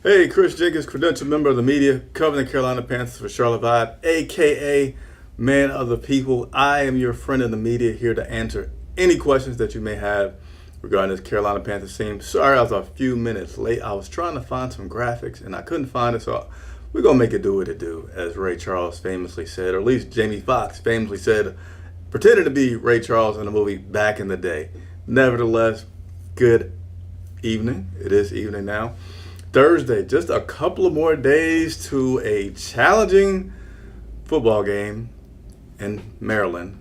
Hey, Chris Jenkins, credentialed member of the media, covering the Carolina Panthers for Charlotte Vibe, aka Man of the People. I am your friend in the media, here to answer any questions that you may have regarding this Carolina Panthers team. Sorry I was a few minutes late. I was trying to find some graphics and I couldn't find it, so we're going to make it do what it do, as Ray Charles famously said, or at least Jamie Foxx famously said, pretended to be Ray Charles in the movie back in the day. Nevertheless, good evening. It is evening now. Thursday, just a couple of more days to a challenging football game in Maryland,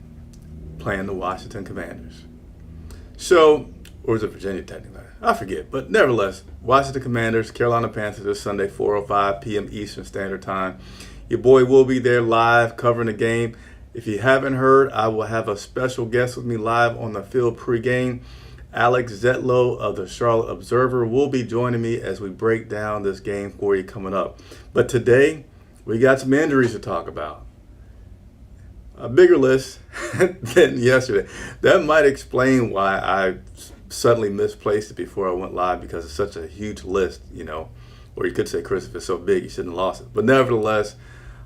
playing the Washington Commanders. So, or is it Virginia technically? I forget, but nevertheless, Washington Commanders, Carolina Panthers this Sunday, 4:05 p.m. Eastern Standard Time. Your boy will be there live covering the game. If you haven't heard, I will have a special guest with me live on the field pregame. Alex Zetlow of the Charlotte Observer will be joining me as we break down this game for you coming up. But today, we got some injuries to talk about. A bigger list than yesterday. That might explain why I suddenly misplaced it before I went live, because it's such a huge list, or you could say, Chris, if it's so big, you shouldn't have lost it. But nevertheless,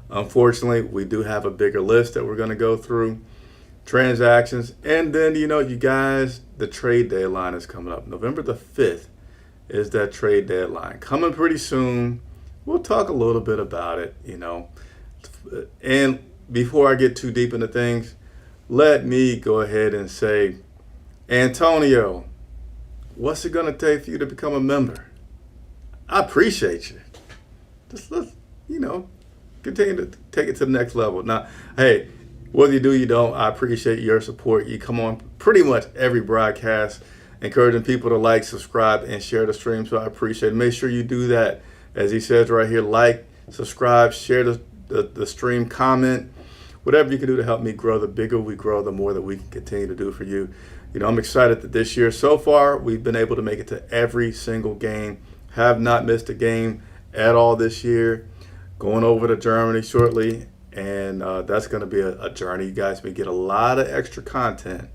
unfortunately, we do have a bigger list that we're going to go through. Transactions, and then you guys, the trade deadline is coming up. November the 5th is that trade deadline coming pretty soon. We'll talk a little bit about it, and before I get too deep into things, let me go ahead and say, Antonio, what's it going to take for you to become a member? I appreciate you. Just let's continue to take it to the next level. Now, hey, whether you do or you don't, I appreciate your support. You come on pretty much every broadcast, encouraging people to like, subscribe, and share the stream, so I appreciate it. Make sure you do that. As he says right here, like, subscribe, share the stream, comment, whatever you can do to help me grow. The bigger we grow, the more that we can continue to do for you. I'm excited that this year, so far, we've been able to make it to every single game. Have not missed a game at all this year. Going over to Germany shortly. And that's going to be a journey. You guys may get a lot of extra content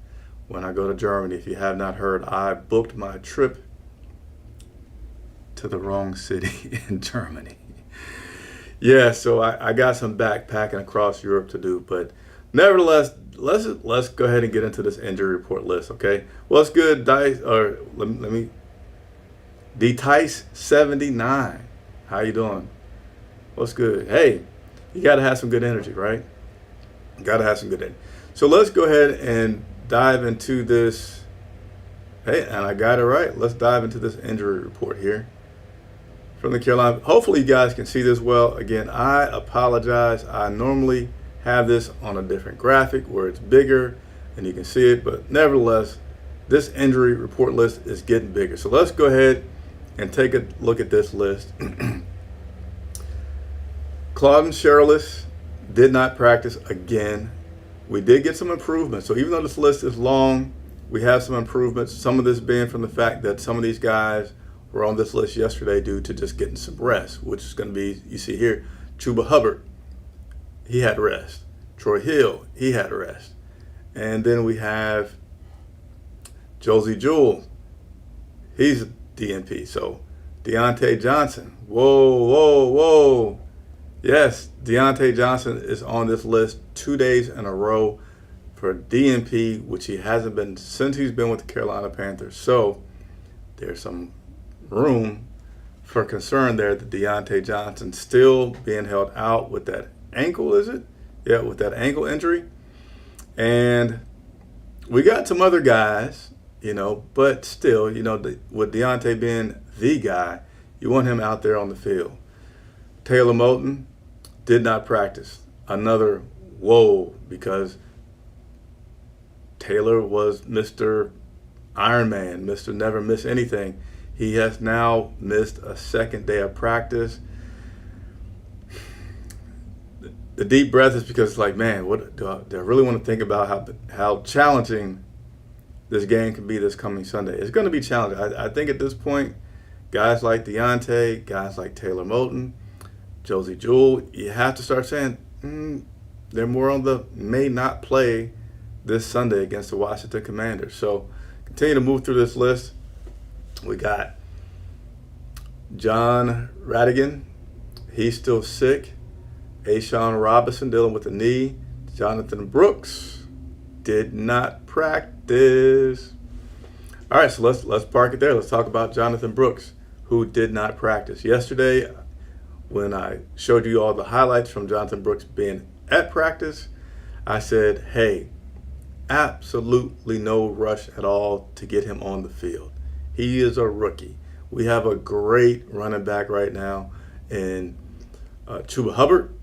when I go to Germany. If you have not heard, I booked my trip to the wrong city in Germany. Yeah, so I got some backpacking across Europe to do. But nevertheless, let's go ahead and get into this injury report list, okay? What's good, Dice? Or let me. D-Tice79. How you doing? What's good? Hey. You got to have some good energy, right? You got to have some good energy. So let's go ahead and dive into this. Hey, and I got it right. Let's dive into this injury report here from the Carolina. Hopefully you guys can see this well. Again, I apologize. I normally have this on a different graphic where it's bigger and you can see it. But nevertheless, this injury report list is getting bigger. So let's go ahead and take a look at this list. Claude Sherrillis did not practice again. We did get some improvements. So even though this list is long, we have some improvements. Some of this being from the fact that some of these guys were on this list yesterday due to just getting some rest, which is going to be, you see here, Chuba Hubbard, he had rest. Troy Hill, he had rest. And then we have Josie Jewell, he's a DNP. So Deontay Johnson, whoa. Yes, Deontay Johnson is on this list 2 days in a row for DNP, which he hasn't been since he's been with the Carolina Panthers. So there's some room for concern there that Deontay Johnson still being held out with that ankle, is it? Yeah, with that ankle injury. And we got some other guys, but still, with Deontay being the guy, you want him out there on the field. Taylor Moton did not practice. Another whoa, because Taylor was Mr. Ironman, Mr. Never Miss Anything. He has now missed a second day of practice. The deep breath is because it's like, man, what do I really want to think about how challenging this game can be this coming Sunday? It's going to be challenging. I think at this point, guys like Deontay, guys like Taylor Moton, Josie Jewell, you have to start saying they're more on the may not play this Sunday against the Washington Commanders. So continue to move through this list. We got John Radigan, he's still sick. Ashawn Robinson dealing with a knee. Jonathan Brooks did not practice. All right, so let's park it there. Let's talk about Jonathan Brooks, who did not practice. Yesterday, when I showed you all the highlights from Jonathan Brooks being at practice, I said, hey, absolutely no rush at all to get him on the field. He is a rookie. We have a great running back right now in Chuba Hubbard.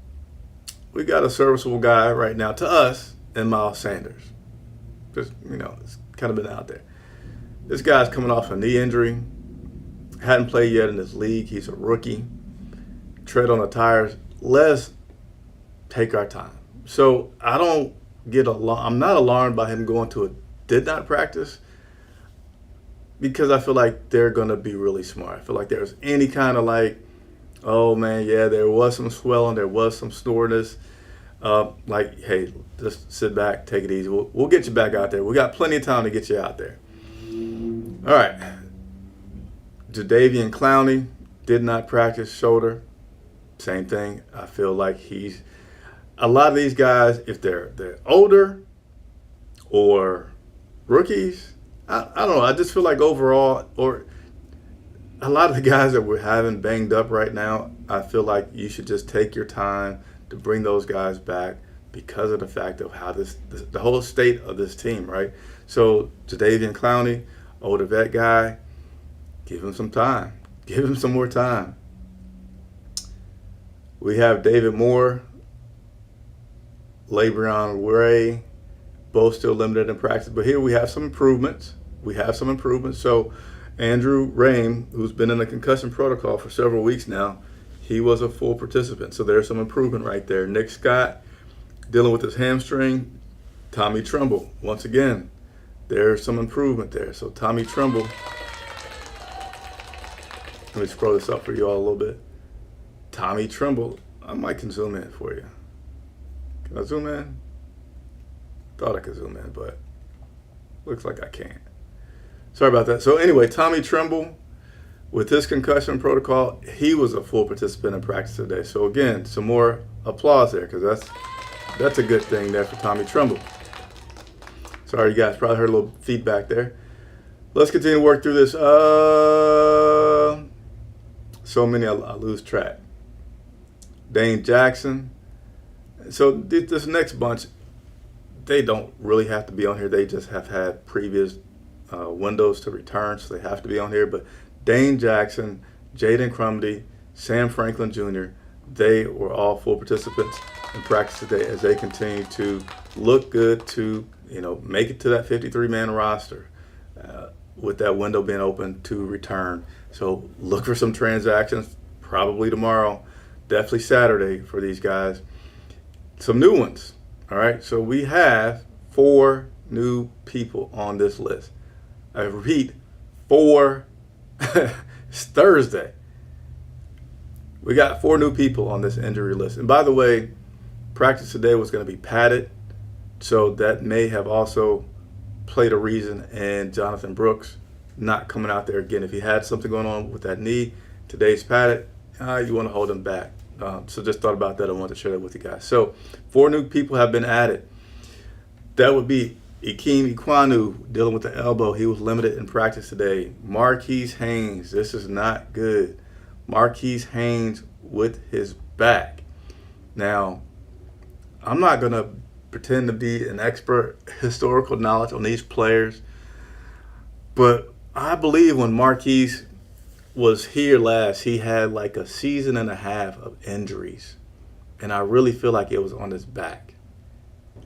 We got a serviceable guy right now to us in Miles Sanders. Just, it's kind of been out there. This guy's coming off a knee injury. Hadn't played yet in this league. He's a rookie. Tread on the tires. Let's take our time. So I'm not alarmed by him going to a did not practice, because I feel like they're going to be really smart. I feel like there's any kind of oh man, yeah, there was some swelling, there was some soreness. Hey, just sit back, take it easy. We'll get you back out there. We got plenty of time to get you out there. All right. Jadeveon Clowney did not practice, shoulder. Same thing. I feel like a lot of these guys, if they're older or rookies, I don't know. I just feel like overall, or a lot of the guys that we're having banged up right now, I feel like you should just take your time to bring those guys back, because of the fact of how the whole state of this team, right? So Jadeveon Clowney, older vet guy, give him some time. Give him some more time. We have David Moore, Labron Ray, both still limited in practice. But here we have some improvements. So Andrew Rame, who's been in the concussion protocol for several weeks now, he was a full participant. So there's some improvement right there. Nick Scott dealing with his hamstring. Tommy Trumbull, once again, there's some improvement there. So Tommy Trumbull, let me scroll this up for you all a little bit. Tommy Trumbull, I might can zoom in for you. Can I zoom in? Thought I could zoom in, but looks like I can't. Sorry about that. So anyway, Tommy Trumbull, with his concussion protocol, he was a full participant in practice today. So again, some more applause there, because that's a good thing there for Tommy Trumbull. Sorry, you guys probably heard a little feedback there. Let's continue to work through this. So many, I lose track. Dane Jackson. So this next bunch, they don't really have to be on here. They just have had previous windows to return, so they have to be on here. But Dane Jackson, Jaden Crumdy, Sam Franklin Jr., they were all full participants in practice today as they continue to look good to, make it to that 53-man roster with that window being open to return. So look for some transactions, probably tomorrow, definitely Saturday for these guys. Some new ones, all right? So we have 4 new people on this list. I repeat, 4. It's Thursday. We got 4 new people on this injury list. And by the way, practice today was going to be padded, so that may have also played a reason in Jonathan Brooks not coming out there again. If he had something going on with that knee, today's padded, you want to hold him back. So just thought about that. I wanted to share that with you guys. So 4 new people have been added. That would be Ikem Ekwonu dealing with the elbow. He was limited in practice today. Marquise Haynes, this is not good. Marquise Haynes with his back. Now, I'm not going to pretend to be an expert historical knowledge on these players, but I believe when Marquise was here last, he had like a season and a half of injuries, and I really feel like it was on his back.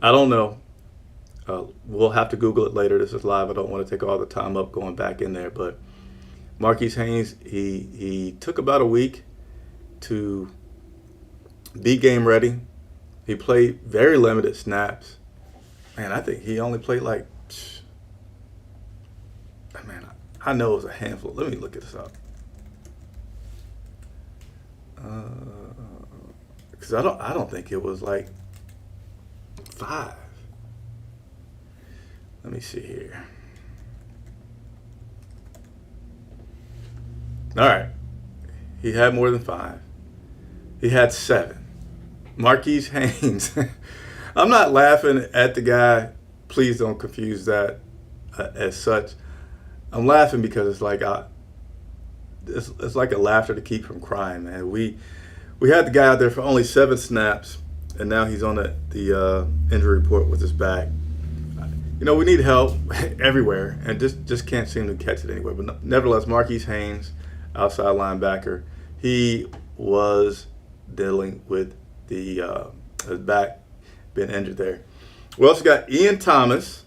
I don't know. We'll have to Google it later. This is live. I don't want to take all the time up going back in there, but Marquise Haynes, he took about a week to be game ready. He played very limited snaps. Man, I think he only played I know it was a handful. Let me look this up. Because I don't think it was like 5. Let me see here. All right. He had more than 5. He had 7. Marquise Haynes. I'm not laughing at the guy. Please don't confuse that as such. I'm laughing because it's like it's like a laughter to keep from crying, man. We had the guy out there for only 7 snaps, and now he's on the injury report with his back. You know, we need help everywhere, and just can't seem to catch it anywhere. But nevertheless, Marquise Haynes, outside linebacker, he was dealing with the his back being injured there. We also got Ian Thomas,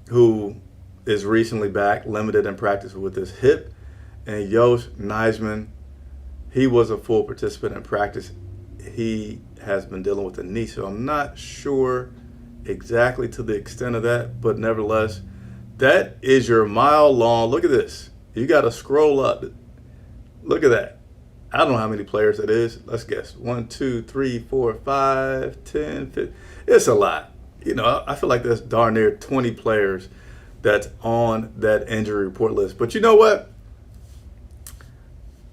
who is recently back, limited in practice with his hip, and Yosh Nijman, he was a full participant in practice. He has been dealing with a knee, so I'm not sure exactly to the extent of that, but nevertheless, that is your mile long. Look at this. You got to scroll up. Look at that. I don't know how many players that is. Let's guess. 1, 2, 3, 4, 5, 10, 15. It's a lot. You know, I feel like there's darn near 20 players that's on that injury report list. But you know what?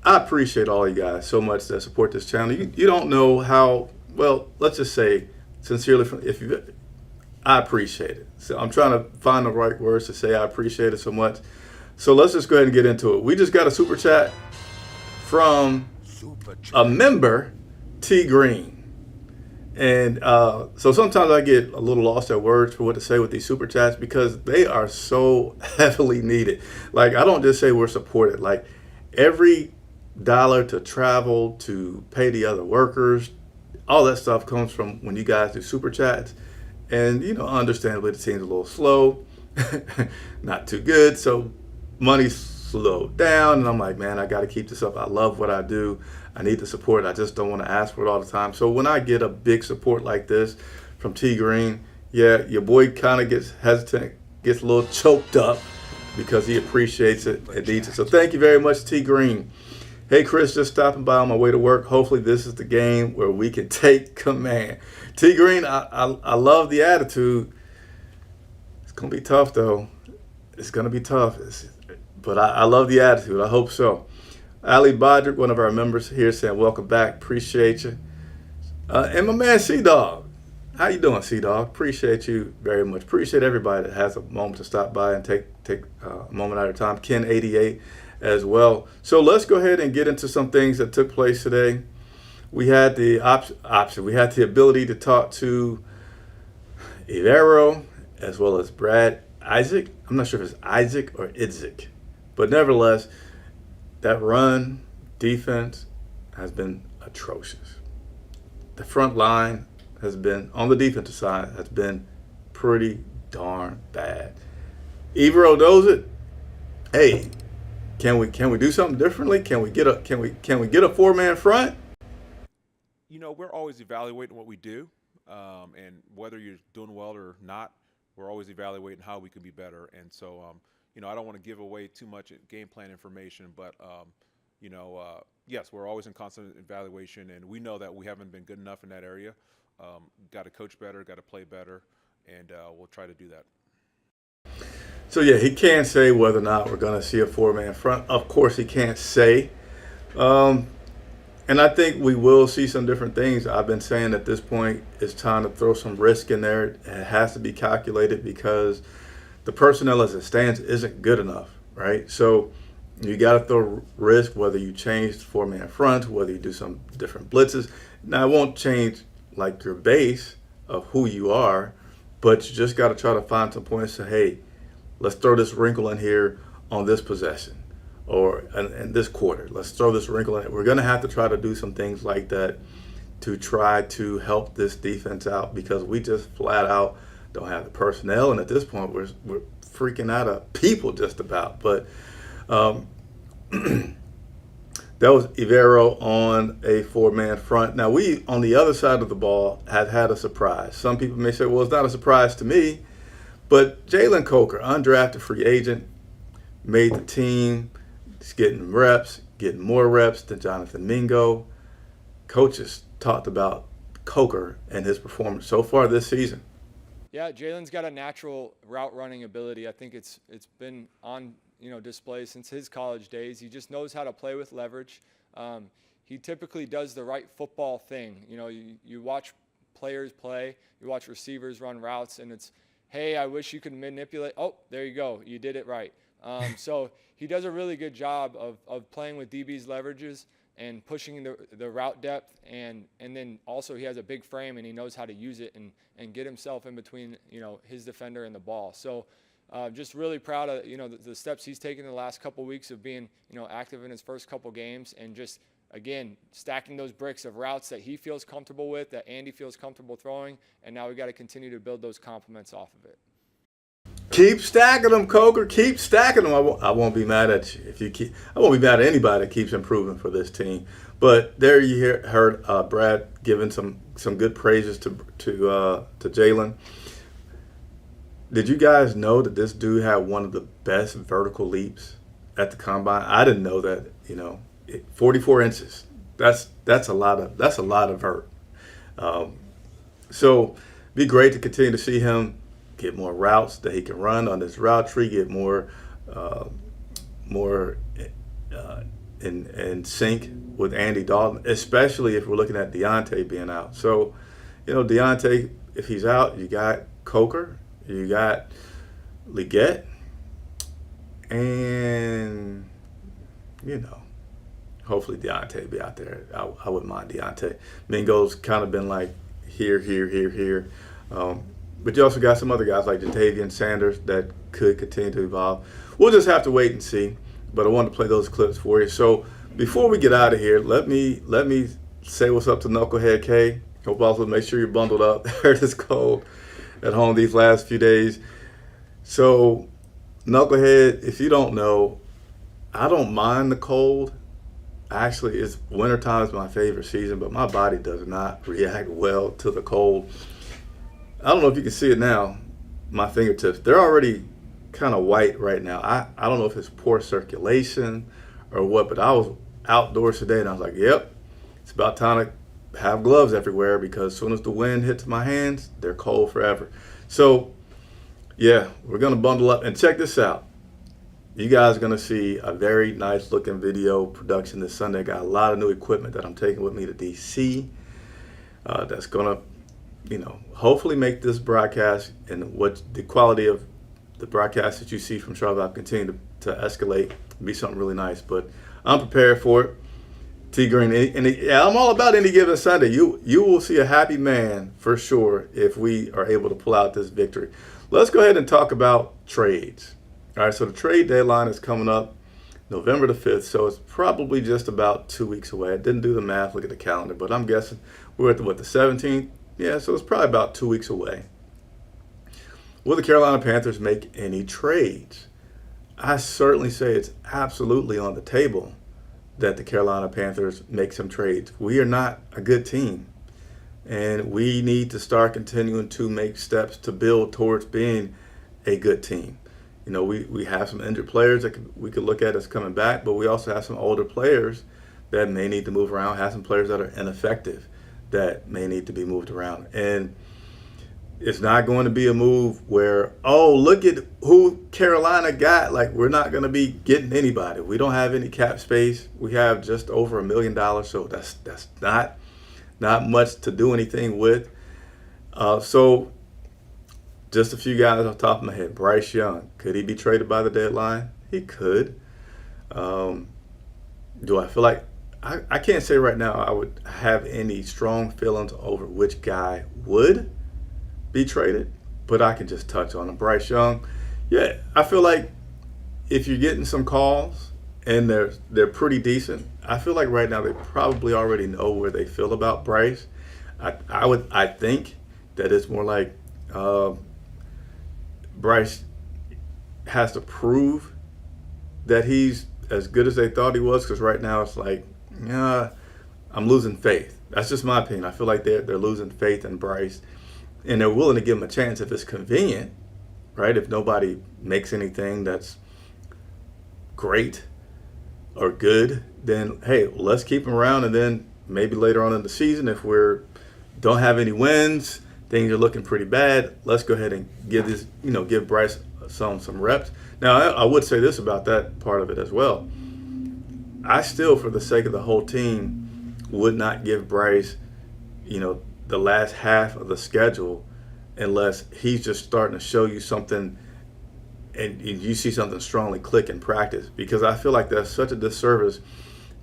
I appreciate all you guys so much that support this channel. You don't know how, well, let's just say sincerely, I appreciate it. So I'm trying to find the right words to say I appreciate it so much. So let's just go ahead and get into it. We just got a super chat from a member, T Green. And so sometimes I get a little lost at words for what to say with these super chats because they are so heavily needed. Like, I don't just say we're supported. Like, every dollar to travel, to pay the other workers, all that stuff comes from when you guys do super chats. And, you know, understandably, the team's a little slow, not too good. So money's slowed down. And I'm like, man, I got to keep this up. I love what I do. I need the support. I just don't want to ask for it all the time. So when I get a big support like this from T Green, yeah, your boy kind of gets hesitant, gets a little choked up because he appreciates it and needs it. So thank you very much, T Green. Hey, Chris, just stopping by on my way to work. Hopefully this is the game where we can take command. T Green, I love the attitude. It's going to be tough, though. It's going to be tough. But I love the attitude. I hope so. Ali Bodrick, one of our members here, saying welcome back. Appreciate you. And my man, C-Dog. How you doing, C-Dog? Appreciate you very much. Appreciate everybody that has a moment to stop by and take a moment at a time. Ken88 as well. So let's go ahead and get into some things that took place today. We had the option. We had the ability to talk to Ivero as well as Brad Isaac. I'm not sure if it's Isaac or Idzik. But nevertheless, that run defense has been atrocious. The front line has been, on the defensive side, has been pretty darn bad. Ivero knows it. Hey, can we do something differently? Can we get a 4-man front? You know, we're always evaluating what we do, and whether you're doing well or not, we're always evaluating how we can be better. And so, you know, I don't want to give away too much game plan information, but, you know, yes, we're always in constant evaluation, and we know that we haven't been good enough in that area. Got to coach better, got to play better, and we'll try to do that. So, yeah, he can't say whether or not we're going to see a 4-man front. Of course, he can't say. And I think we will see some different things. I've been saying at this point it's time to throw some risk in there. It has to be calculated because the personnel as it stands isn't good enough, right? So you got to throw risk, whether you change 4-man front, whether you do some different blitzes. Now, it won't change like your base of who you are, but you just got to try to find some points to, hey, let's throw this wrinkle in here on this possession or in this quarter. Let's throw this wrinkle in it. We're going to have to try to do some things like that to try to help this defense out because we just flat out don't have the personnel. And at this point, we're freaking out of people just about. But that was Ivero on a 4-man front. Now, we, on the other side of the ball, have had a surprise. Some people may say, well, it's not a surprise to me. But Jalen Coker, undrafted free agent, made the team. He's getting reps, getting more reps than Jonathan Mingo. Coaches talked about Coker and his performance so far this season. Yeah, Jalen's got a natural route running ability. I think it's been on display since his college days. He just knows how to play with leverage. He typically does the right football thing. You watch players play, you watch receivers run routes, and it's, hey, I wish you could manipulate. Oh, there you go. You did it right. So he does a really good job of playing with DB's leverages and pushing the route depth, and then also he has a big frame and he knows how to use it and get himself in between his defender and the ball. So just really proud of the steps he's taken in the last couple weeks of being active in his first couple games, and just again stacking those bricks of routes that he feels comfortable with, that Andy feels comfortable throwing, and now we got to continue to build those complements off of it. Keep stacking them, Coker. Keep stacking them. I won't be mad at you if you keep. I won't be mad at anybody that keeps improving for this team. But there you heard Brad giving some good praises to Jalen. Did you guys know that this dude had one of the best vertical leaps at the combine? I didn't know that. 44 inches. That's a lot of vert. So be great to continue to see him get more routes that he can run on this route tree, get more in sync with Andy Dalton, especially if we're looking at Deontay being out. So, Deontay, if he's out, you got Coker, you got Leggett, and, hopefully Deontay be out there. I wouldn't mind Deontay. Mingo's kind of been like here. But you also got some other guys like Jatavian Sanders that could continue to evolve. We'll just have to wait and see. But I wanted to play those clips for you. So before we get out of here, let me say what's up to Knucklehead K. Hope also make sure you're bundled up. It's cold at home these last few days. So Knucklehead, if you don't know, I don't mind the cold. Actually, wintertime is my favorite season, but my body does not react well to the cold. I don't know if you can see it now, my fingertips. They're already kind of white right now. I don't know if it's poor circulation or what, but I was outdoors today and I was like, yep, it's about time to have gloves everywhere, because as soon as the wind hits my hands, they're cold forever. So, yeah, we're going to bundle up. And check this out. You guys are going to see a very nice looking video production this Sunday. I got a lot of new equipment that I'm taking with me to DC that's going to hopefully make this broadcast and what the quality of the broadcast that you see from Charlotte continue to escalate and be something really nice. But I'm prepared for it. T Green, I'm all about any given Sunday. You will see a happy man for sure if we are able to pull out this victory. Let's go ahead and talk about trades. All right, so the trade deadline is coming up November the 5th, so it's probably just about 2 weeks away. I didn't do the math, look at the calendar, but I'm guessing we're at the 17th? Yeah, so it's probably about 2 weeks away. Will the Carolina Panthers make any trades? I certainly say it's absolutely on the table that the Carolina Panthers make some trades. We are not a good team, and we need to start continuing to make steps to build towards being a good team. We have some injured players that we could look at as coming back, but we also have some older players that may need to move around, have some players that are ineffective that may need to be moved around. And it's not going to be a move where, oh, look at who Carolina got. Like, we're not going to be getting anybody. We don't have any cap space. We have just over $1 million, so that's not much to do anything with. So just a few guys off the top of my head. Bryce Young, could he be traded by the deadline? He could. Do I feel like I can't say right now I would have any strong feelings over which guy would be traded, but I can just touch on him. Bryce Young, yeah, I feel like if you're getting some calls and they're pretty decent, I feel like right now they probably already know where they feel about Bryce. I think that it's more like Bryce has to prove that he's as good as they thought he was, because right now it's like, yeah, I'm losing faith. That's just my opinion. I feel like they're losing faith in Bryce, and they're willing to give him a chance if it's convenient, right? If nobody makes anything that's great or good, then hey, let's keep him around, and then maybe later on in the season, if don't have any wins, things are looking pretty bad, let's go ahead and give Bryce some reps. Now, I would say this about that part of it as well. I still, for the sake of the whole team, would not give Bryce, the last half of the schedule unless he's just starting to show you something and you see something strongly click in practice, because I feel like that's such a disservice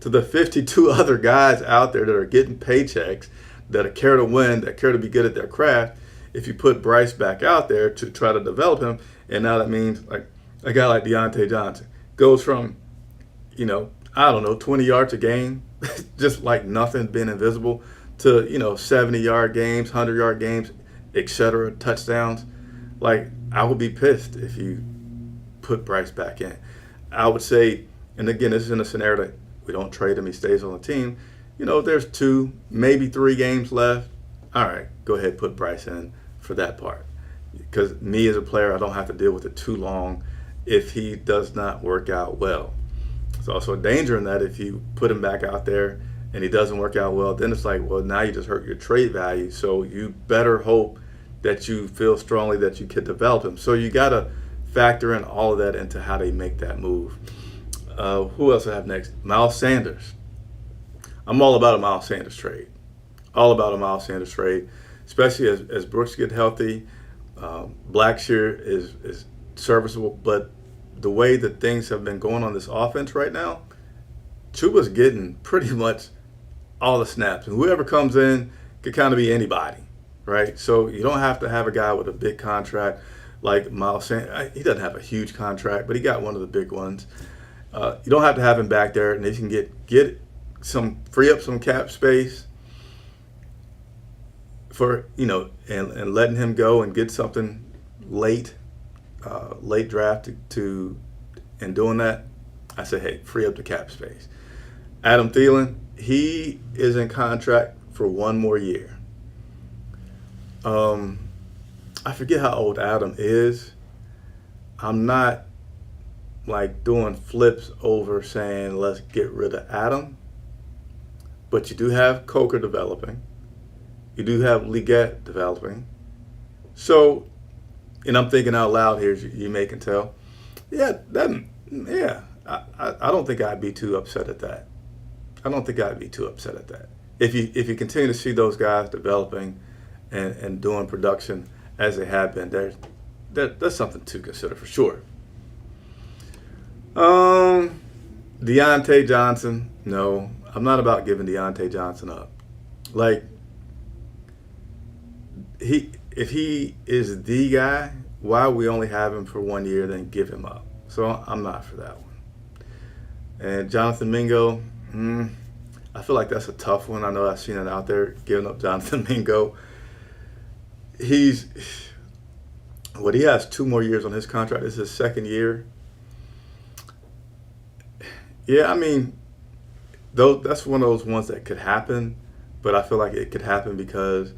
to the 52 other guys out there that are getting paychecks, that care to win, that care to be good at their craft. If you put Bryce back out there to try to develop him, and now that means like a guy like Deontay Johnson goes from, 20 yards a game, just like nothing, being invisible, to 70-yard games, 100-yard games, etc., touchdowns. Like, I would be pissed if you put Bryce back in. I would say, and again, this is in a scenario that we don't trade him, he stays on the team. There's 2, maybe 3 games left. All right, go ahead, put Bryce in for that part. Because me as a player, I don't have to deal with it too long if he does not work out well. There's also a danger in that if you put him back out there and he doesn't work out well, then it's like, well, now you just hurt your trade value. So you better hope that you feel strongly that you can develop him. So you got to factor in all of that into how they make that move. Who else I have next? Miles Sanders. I'm all about a Miles Sanders trade. All about a Miles Sanders trade, especially as Brooks get healthy. Blackshear is serviceable, but the way that things have been going on this offense right now, Chuba's getting pretty much all the snaps. And whoever comes in could kind of be anybody, right? So you don't have to have a guy with a big contract like Miles Sanders. He doesn't have a huge contract, but he got one of the big ones. You don't have to have him back there, and if you can get free up some cap space for, and letting him go and get something late draft and doing that, I say, hey, free up the cap space. Adam Thielen, he is in contract for 1 more year. I forget how old Adam is. I'm not like doing flips over saying let's get rid of Adam, but you do have Coker developing. You do have Leggett developing. So, and I'm thinking out loud here, as you may can tell. I don't think I'd be too upset at that. If you continue to see those guys developing and doing production as they have been, that's something to consider for sure. Deontay Johnson, no, I'm not about giving Deontay Johnson up. Like, if he is the guy, why we only have him for 1 year, then give him up? So I'm not for that one. And Jonathan Mingo, I feel like that's a tough one. I know I've seen it out there, giving up Jonathan Mingo. He has 2 more years on his contract. This is his 2nd year. Yeah, I mean, that's one of those ones that could happen, but I feel like it could happen because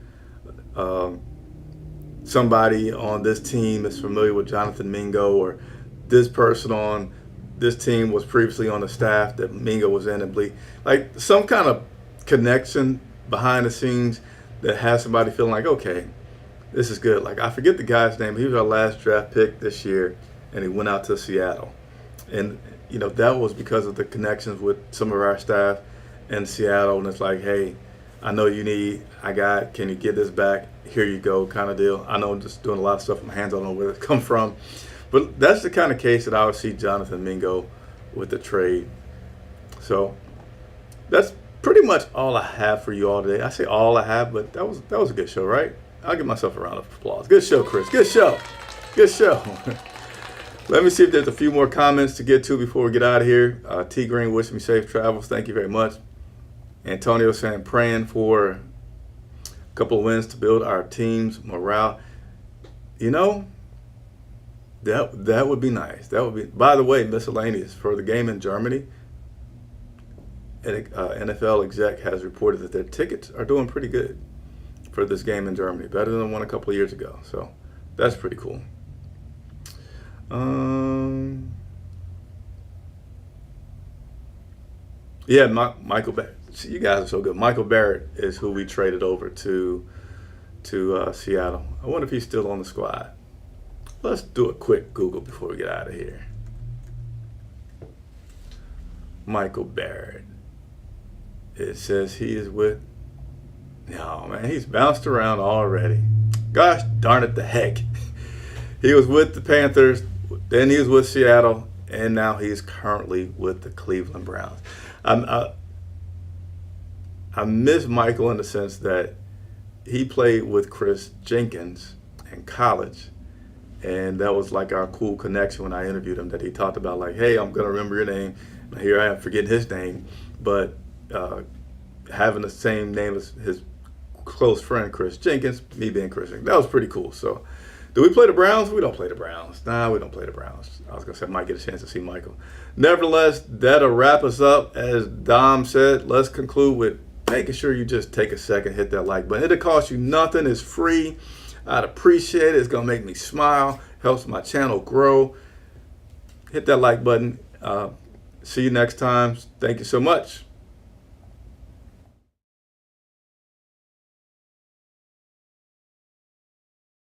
somebody on this team is familiar with Jonathan Mingo, or this person on this team was previously on the staff that Mingo was in, and like some kind of connection behind the scenes that has somebody feeling like, okay, this is good. Like, I forget the guy's name. He was our last draft pick this year, and he went out to Seattle. And, that was because of the connections with some of our staff in Seattle. And it's like, hey, I know can you get this back? Here you go, kind of deal. I know I'm just doing a lot of stuff with my hands. I don't know where it's come from. But that's the kind of case that I would see Jonathan Mingo with the trade. So that's pretty much all I have for you all today. I say all I have, but that was a good show, right? I'll give myself a round of applause. Good show, Chris. Good show. Let me see if there's a few more comments to get to before we get out of here. T. Green, wish me safe travels. Thank you very much. Antonio saying, praying for a couple of wins to build our team's morale. That would be nice. That would be. By the way, miscellaneous, for the game in Germany, an NFL exec has reported that their tickets are doing pretty good for this game in Germany, better than the one a couple of years ago. So that's pretty cool. Michael Barrett. You guys are so good. Michael Barrett is who we traded over to Seattle. I wonder if he's still on the squad. Let's do a quick Google before we get out of here. Michael Barrett. It says he is with. No, man, he's bounced around already. Gosh darn it, the heck. He was with the Panthers, then he was with Seattle, and now he's currently with the Cleveland Browns. I miss Michael in the sense that he played with Chris Jenkins in college, and that was like our cool connection when I interviewed him, that he talked about like, hey, I'm going to remember your name. And here I am forgetting his name, but having the same name as his close friend Chris Jenkins, me being Chris Jenkins, that was pretty cool. So do we play the Browns? We don't play the Browns. Nah, we don't play the Browns. I was going to say I might get a chance to see Michael. Nevertheless, that'll wrap us up. As Dom said, let's conclude with making sure you just take a second, hit that like button. It'll cost you nothing. It's free. I'd appreciate it. It's going to make me smile. Helps my channel grow. Hit that like button. See you next time. Thank you so much.